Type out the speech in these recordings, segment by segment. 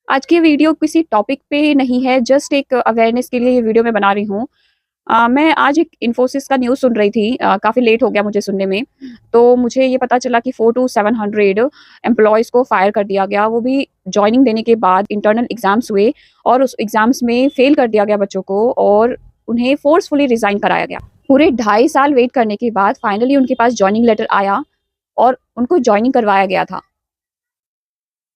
आज की वीडियो किसी टॉपिक पे नहीं है, जस्ट एक अवेयरनेस के लिए ये वीडियो मैं बना रही हूँ। मैं आज एक इन्फोसिस का न्यूज़ सुन रही थी, काफ़ी लेट हो गया मुझे सुनने में। तो मुझे ये पता चला कि 4 टू 700 एम्प्लॉइज़ को फायर कर दिया गया, वो भी जॉइनिंग देने के बाद। इंटरनल एग्ज़ाम्स हुए और उस एग्ज़ाम्स में फ़ेल कर दिया गया बच्चों को और उन्हें फ़ोर्सफुली रिज़ाइन कराया गया। पूरे 2.5 साल वेट करने के बाद फाइनली उनके पास जॉइनिंग लेटर आया और उनको जॉइनिंग करवाया गया था।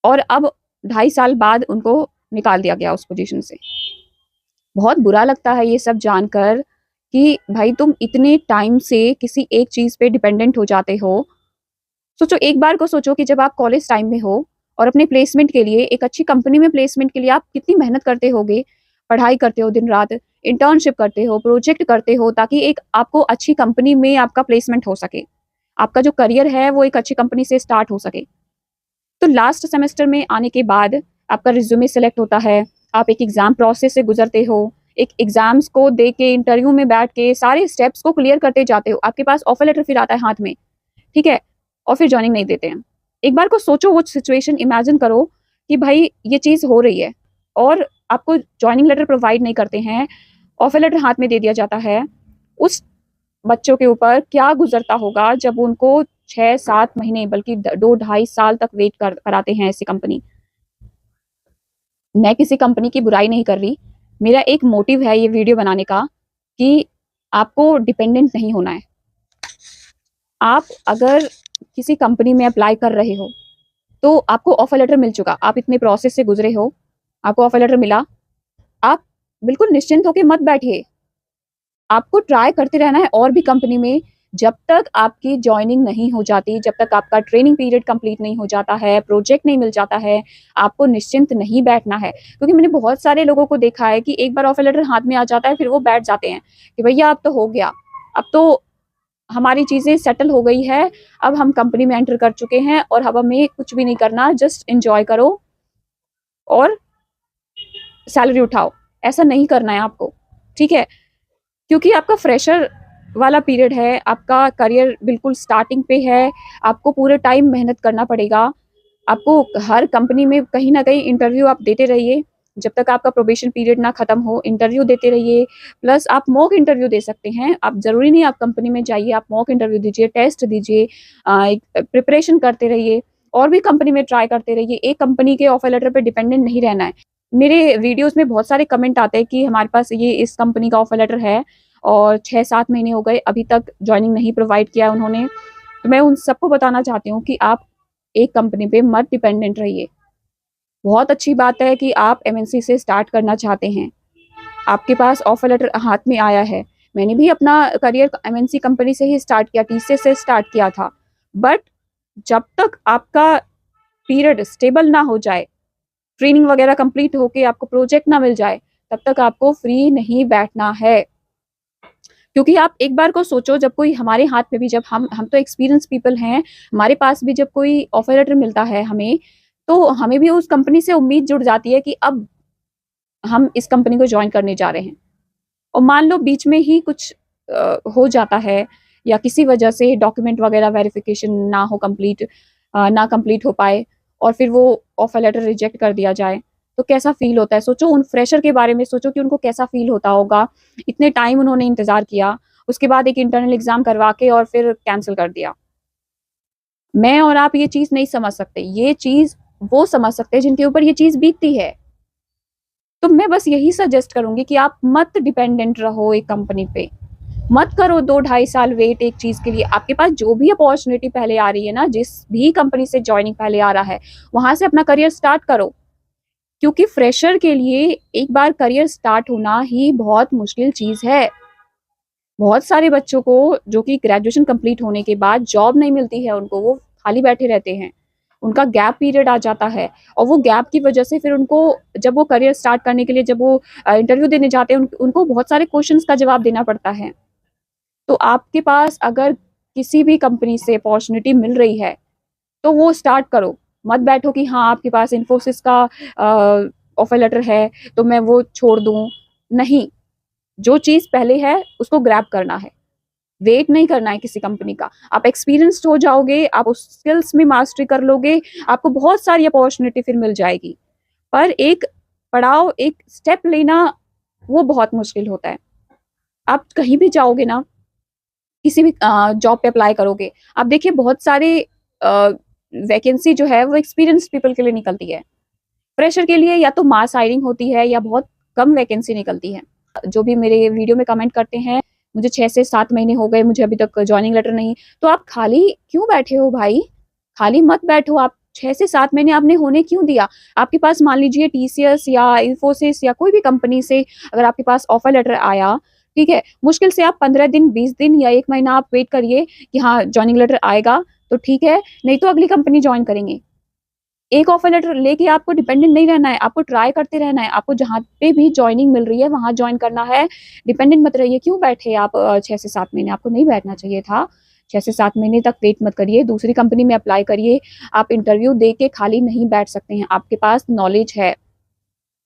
और अब 2.5 साल बाद उनको निकाल दिया गया उस पोजीशन से। बहुत बुरा लगता है ये सब जानकर कि भाई तुम इतने टाइम से किसी एक चीज़ पे डिपेंडेंट हो जाते हो। सोचो, एक बार को सोचो कि जब आप कॉलेज टाइम में हो और अपने प्लेसमेंट के लिए, एक अच्छी कंपनी में प्लेसमेंट के लिए आप कितनी मेहनत करते होगे, पढ़ाई करते हो दिन रात, इंटर्नशिप करते हो, प्रोजेक्ट करते हो ताकि एक आपको अच्छी कंपनी में आपका प्लेसमेंट हो सके। आपका जो करियर है वो एक अच्छी कंपनी से स्टार्ट हो सके। तो लास्ट सेमेस्टर में आने के बाद आपका रिज्यूमे सेलेक्ट होता है, आप एक एग्ज़ाम प्रोसेस से गुजरते हो, एक एग्ज़ाम्स को दे के इंटरव्यू में बैठ के सारे स्टेप्स को क्लियर करते जाते हो, आपके पास ऑफर लेटर फिर आता है हाथ में, ठीक है? और फिर जॉइनिंग नहीं देते हैं। एक बार को सोचो, वो सिचुएशन इमेजिन करो कि भाई ये चीज़ हो रही है और आपको जॉइनिंग लेटर प्रोवाइड नहीं करते हैं, ऑफर लेटर हाथ में दे दिया जाता है। उस बच्चों के ऊपर क्या गुज़रता होगा जब उनको 6-7 महीने बल्कि 2 ढाई साल तक वेट कराते हैं ऐसी कंपनी। मैं किसी कंपनी की बुराई नहीं कर रही। मेरा एक मोटिव है ये वीडियो बनाने का कि आपको डिपेंडेंट नहीं होना है। आप अगर किसी कंपनी में अप्लाई कर रहे हो, तो आपको ऑफर लेटर मिल चुका, आप इतने प्रोसेस से गुज़रे हो, आपको ऑफर लेटर मिला, आप बिल्कुल निश्चिंत होके मत बैठिए। आपको ट्राई करते रहना है और भी कंपनी में, जब तक आपकी जॉइनिंग नहीं हो जाती, जब तक आपका ट्रेनिंग पीरियड कंप्लीट नहीं हो जाता है, प्रोजेक्ट नहीं मिल जाता है, आपको निश्चिंत नहीं बैठना है। क्योंकि मैंने बहुत सारे लोगों को देखा है कि एक बार ऑफर लेटर हाथ में आ जाता है, फिर वो बैठ जाते हैं कि भैया अब तो हो गया, अब तो हमारी चीज़ें सेटल हो गई है, अब हम कंपनी में एंटर कर चुके हैं और अब हमें कुछ भी नहीं करना, जस्ट एन्जॉय करो और सैलरी उठाओ। ऐसा नहीं करना है आपको, ठीक है? क्योंकि आपका फ्रेशर वाला पीरियड है, आपका करियर बिल्कुल स्टार्टिंग पे है, आपको पूरे टाइम मेहनत करना पड़ेगा। आपको हर कंपनी में कहीं न कहीं इंटरव्यू आप देते रहिए, जब तक आपका प्रोबेशन पीरियड ना खत्म हो, इंटरव्यू देते रहिए। प्लस आप मॉक इंटरव्यू दे सकते हैं, आप ज़रूरी नहीं आप कंपनी में जाइए, आप मॉक इंटरव्यू दीजिए, टेस्ट दीजिए, एक प्रिपरेशन करते रहिए और भी कंपनी में ट्राई करते रहिए। एक कंपनी के ऑफर लेटर पे डिपेंडेंट नहीं रहना है। मेरे वीडियोज़ में बहुत सारे कमेंट आते हैं कि हमारे पास ये इस कंपनी का ऑफर लेटर है और 6-7 महीने हो गए, अभी तक जॉइनिंग नहीं प्रोवाइड किया उन्होंने। तो मैं उन सबको बताना चाहती हूँ कि आप एक कंपनी पे मत डिपेंडेंट रहिए। बहुत अच्छी बात है कि आप एमएनसी से स्टार्ट करना चाहते हैं। आपके पास ऑफर लेटर हाथ में आया है। मैंने भी अपना करियर एमएनसी कंपनी से ही स्टार्ट किया, टीसीएस से स्टार्ट किया था। बट जब तक आपका पीरियड स्टेबल ना हो जाए, ट्रेनिंग वगैरह कंप्लीट होके आपको प्रोजेक्ट ना मिल जाए, तब तक आपको फ्री नहीं बैठना है। क्योंकि आप एक बार को सोचो, जब कोई हमारे हाथ में भी, जब हम तो एक्सपीरियंस पीपल हैं, हमारे पास भी जब कोई ऑफर लेटर मिलता है हमें, तो हमें भी उस कंपनी से उम्मीद जुड़ जाती है कि अब हम इस कंपनी को जॉइन करने जा रहे हैं। और मान लो बीच में ही कुछ हो जाता है या किसी वजह से डॉक्यूमेंट वगैरह वेरिफिकेशन ना हो कंप्लीट, ना कंप्लीट हो पाए और फिर वो ऑफर लेटर रिजेक्ट कर दिया जाए, तो कैसा फ़ील होता है? सोचो, उन फ्रेशर के बारे में सोचो कि उनको कैसा फ़ील होता होगा। इतने टाइम उन्होंने इंतज़ार किया, उसके बाद एक इंटरनल एग्ज़ाम करवा के और फिर कैंसल कर दिया। मैं और आप ये चीज़ नहीं समझ सकते, ये चीज़ वो समझ सकते हैं जिनके ऊपर ये चीज़ बीतती है। तो मैं बस यही सजेस्ट करूँगी कि आप मत डिपेंडेंट रहो एक कंपनी पे। मत करो 2 ढाई साल वेट एक चीज़ के लिए। आपके पास जो भी अपॉर्च्युनिटी पहले आ रही है ना, जिस भी कंपनी से जॉइनिंग पहले आ रहा है, वहाँ से अपना करियर स्टार्ट करो। क्योंकि फ्रेशर के लिए एक बार करियर स्टार्ट होना ही बहुत मुश्किल चीज़ है। बहुत सारे बच्चों को जो कि ग्रेजुएशन कंप्लीट होने के बाद जॉब नहीं मिलती है उनको, वो खाली बैठे रहते हैं। उनका गैप पीरियड आ जाता है और वो गैप की वजह से फिर उनको, जब वो करियर स्टार्ट करने के लिए जब वो इंटरव्यू देने जाते हैं, उनको बहुत सारे क्वेश्चंस का जवाब देना पड़ता है। तो आपके पास अगर किसी भी कंपनी से अपॉर्च्युनिटी मिल रही है, तो वो स्टार्ट करो। मत बैठो कि हाँ, आपके पास इन्फोसिस का ऑफर लेटर है, तो मैं वो छोड़ दूँ। नहीं, जो चीज़ पहले है, उसको ग्रैब करना है। वेट नहीं करना है किसी कंपनी का। आप एक्सपीरियंस्ड हो जाओगे, आप उस स्किल्स में मास्टरी कर लोगे, आपको बहुत सारी अपॉर्च्युनिटी फिर मिल जाएगी। पर एक पड़ाव, एक स्टेप लेना वो बहुत मुश्किल होता है। आप कहीं भी जाओगे ना, किसी भी जॉब पे अप्लाई करोगे, आप देखिए बहुत सारे वैकेंसी जो है वो एक्सपीरियंस्ड पीपल के लिए निकलती है। फ्रेशर के लिए या तो मास हायरिंग होती है या बहुत कम वैकेंसी निकलती है। जो भी मेरे वीडियो में कमेंट करते हैं, मुझे 6 से 7 महीने हो गए, मुझे अभी तक जॉइनिंग लेटर नहीं, तो आप खाली क्यों बैठे हो भाई? खाली मत बैठो आप। 6 से 7 महीने आपने होने क्यों दिया? आपके पास मान लीजिए टीसीएस या इन्फोसिस या कोई भी कंपनी से अगर आपके पास ऑफर लेटर आया, ठीक है? मुश्किल से आप 15 दिन, 20 दिन या 1 महीना आप वेट करिए कि हाँ, जॉइनिंग लेटर आएगा तो ठीक है, नहीं तो अगली कंपनी जॉइन करेंगे। एक ऑफर लेटर लेके आपको डिपेंडेंट नहीं रहना है, आपको ट्राई करते रहना है, आपको जहाँ पे भी जॉइनिंग मिल रही है वहाँ जॉइन करना है, डिपेंडेंट मत रहिए। क्यों बैठे आप 6 से 7 महीने? आपको नहीं बैठना चाहिए था। 6 से 7 महीने तक वेट मत करिए, दूसरी कंपनी में अप्लाई करिए। आप इंटरव्यू दे के खाली नहीं बैठ सकते हैं, आपके पास नॉलेज है।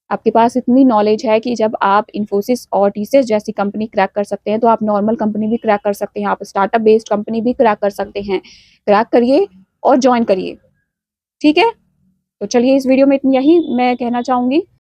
आपके पास इतनी नॉलेज है कि जब आप इन्फोसिस और टीसीएस जैसी कंपनी क्रैक कर सकते हैं, तो आप नॉर्मल कंपनी भी क्रैक कर सकते हैं, आप स्टार्टअप बेस्ड कंपनी भी क्रैक कर सकते हैं। क्रैक करिए और जॉइन करिए, ठीक है? तो चलिए इस वीडियो में यही मैं कहना चाहूँगी।